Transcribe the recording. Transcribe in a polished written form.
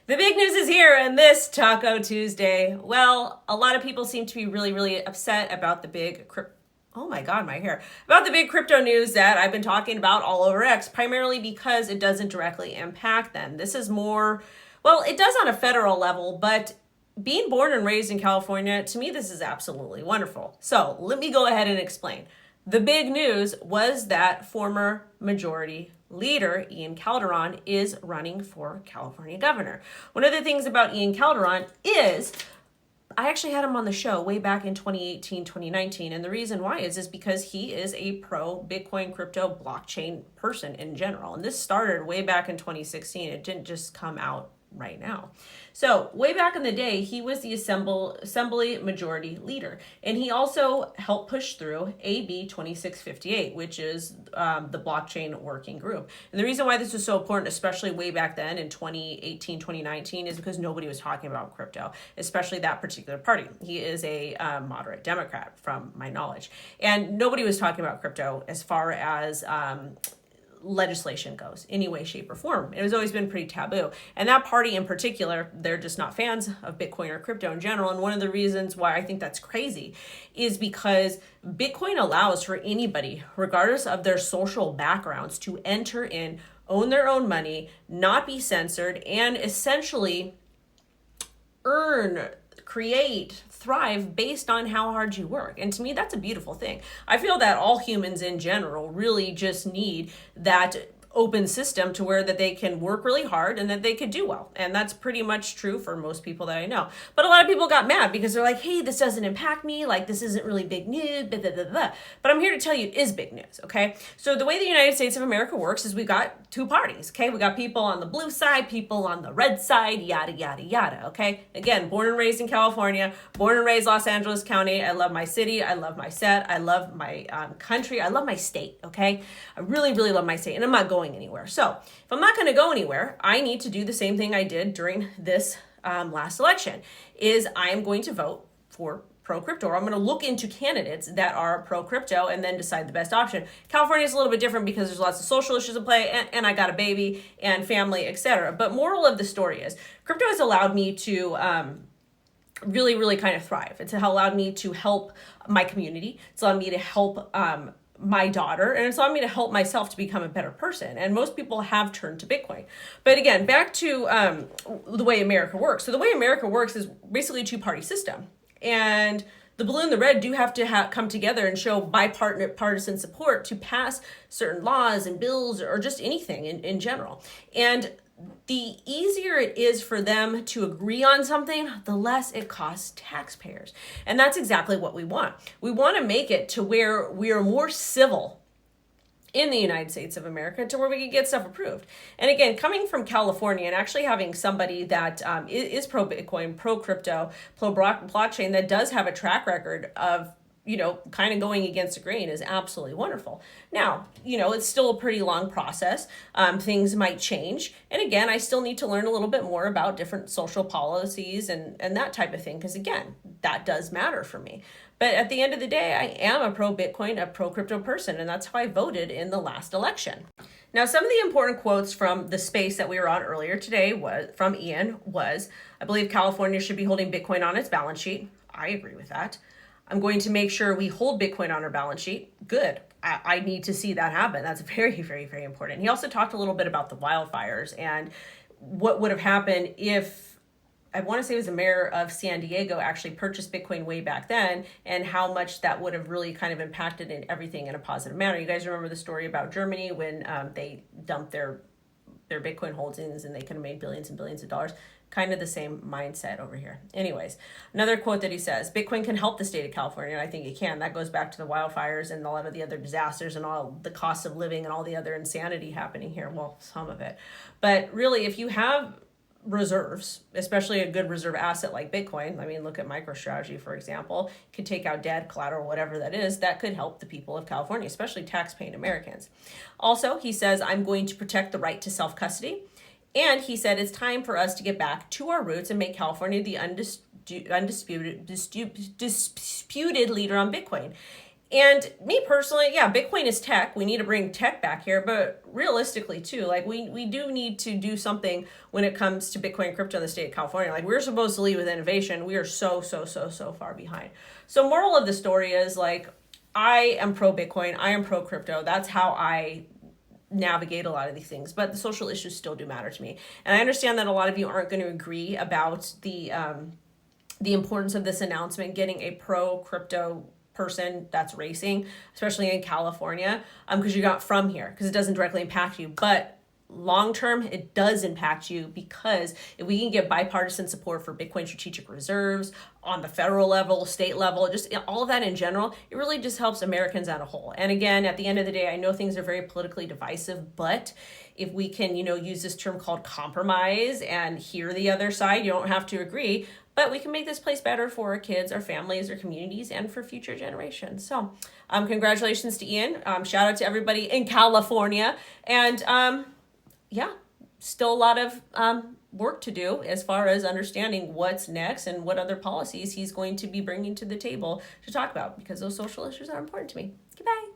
The big news is here on this Taco Tuesday. Well, a lot of people seem to be really upset about the big oh my God, my hair. About the big crypto news that I've been talking about all over X, primarily because it doesn't directly impact them. This is more, well, it does on a federal level, but being born and raised in California, to me, this is absolutely wonderful. So let me go ahead and explain. The big news was that former majority leader Ian Calderon is running for California governor. One of the things about Ian Calderon is I actually had him on the show way back in 2018, 2019. And the reason why is because he is a pro Bitcoin crypto blockchain person in general. And this started way back in 2016. It didn't just come out right now. So way back in the day, he was the Assembly Majority Leader. And he also helped push through AB 2658, which is the blockchain working group. And the reason why this was so important, especially way back then in 2018, 2019, is because nobody was talking about crypto, especially that particular party. He is a moderate Democrat from my knowledge. And nobody was talking about crypto as far as legislation goes, any way, shape, or form. It has always been pretty taboo. And that party in particular, they're just not fans of Bitcoin or crypto in general. And one of the reasons why I think that's crazy is because Bitcoin allows for anybody, regardless of their social backgrounds, to enter in, own their own money, not be censored, and essentially earn, create, thrive based on how hard you work. And to me, that's a beautiful thing. I feel that all humans in general really just need that open system to where that they can work really hard and that they could do well. And that's pretty much true for most people that I know. But a lot of people got mad because they're like, hey, this doesn't impact me. Like, this isn't really big news. Blah, blah, blah, blah. But I'm here to tell you it is big news, okay? So the way the United States of America works is we've got two parties, okay? We got people on the blue side, people on the red side, yada, yada, yada, okay? Again, born and raised in California, born and raised Los Angeles County. I love my city. I love my set. I love my country. I love my state, okay? I really love my state, and I'm not going anywhere. So if I'm not going to go anywhere, I need to do the same thing I did during this last election, is I am going to vote for pro-crypto, or I'm going to look into candidates that are pro-crypto and then decide the best option. California is a little bit different because there's lots of social issues at play, and I got a baby and family, etc. But moral of the story is, crypto has allowed me to really kind of thrive. It's allowed me to help my community. It's allowed me to help my daughter, and it's allowed me to help myself to become a better person. And most people have turned to Bitcoin. But again, back to the way America works. So the way America works is basically a two-party system. And the blue and the red do have to come together and show bipartisan support to pass certain laws and bills or just anything in general. And the easier it is for them to agree on something, the less it costs taxpayers. And that's exactly what we want. We want to make it to where we are more civil in the United States of America, to where we can get stuff approved. And again, coming from California and actually having somebody that is pro-Bitcoin, pro-crypto, pro-blockchain, that does have a track record of kind of going against the grain is absolutely wonderful. Now, it's still a pretty long process. Things might change. And again, I still need to learn a little bit more about different social policies and that type of thing, because again, that does matter for me. But at the end of the day, I am a pro-Bitcoin, a pro-crypto person, and that's how I voted in the last election. Now, some of the important quotes from the space that we were on earlier today from Ian was, I believe California should be holding Bitcoin on its balance sheet. I agree with that. I'm going to make sure we hold Bitcoin on our balance sheet. Good. I need to see that happen. That's very important. He also talked a little bit about the wildfires and what would have happened if, I want to say it was the mayor of San Diego actually purchased Bitcoin way back then, and how much that would have really kind of impacted everything in a positive manner. You guys remember the story about Germany when they dumped their Bitcoin holdings and they could have made billions and billions of dollars. Kind of the same mindset over here. Anyways, another quote that he says, Bitcoin can help the state of California, and I think it can. That goes back to the wildfires and a lot of the other disasters and all the cost of living and all the other insanity happening here. Well, some of it. But really, if you have reserves, especially a good reserve asset like Bitcoin, I mean, look at MicroStrategy, for example, you could take out debt, collateral, whatever that is, that could help the people of California, especially tax-paying Americans. Also, he says, I'm going to protect the right to self-custody. And he said it's time for us to get back to our roots and make California the undisputed leader on Bitcoin. And me personally, yeah, Bitcoin is tech. We need to bring tech back here, but realistically too, like we do need to do something when it comes to Bitcoin and crypto in the state of California. Like we're supposed to lead with innovation. We are so far behind. So moral of the story is like, I am pro Bitcoin. I am pro crypto. That's how I navigate a lot of these things, but the social issues still do matter to me. And I understand that a lot of you aren't going to agree about the importance of this announcement, getting a pro crypto person that's racing, especially in California, because you're not from here, because it doesn't directly impact you. But long term, it does impact you, because if we can get bipartisan support for Bitcoin strategic reserves on the federal level, state level, just all of that in general, it really just helps Americans as a whole. And again, at the end of the day, I know things are very politically divisive, but if we can, use this term called compromise and hear the other side, you don't have to agree, but we can make this place better for our kids, our families, our communities, and for future generations. So congratulations to Ian. Shout out to everybody in California. And yeah, still a lot of work to do as far as understanding what's next and what other policies he's going to be bringing to the table to talk about, because those social issues are important to me. Goodbye.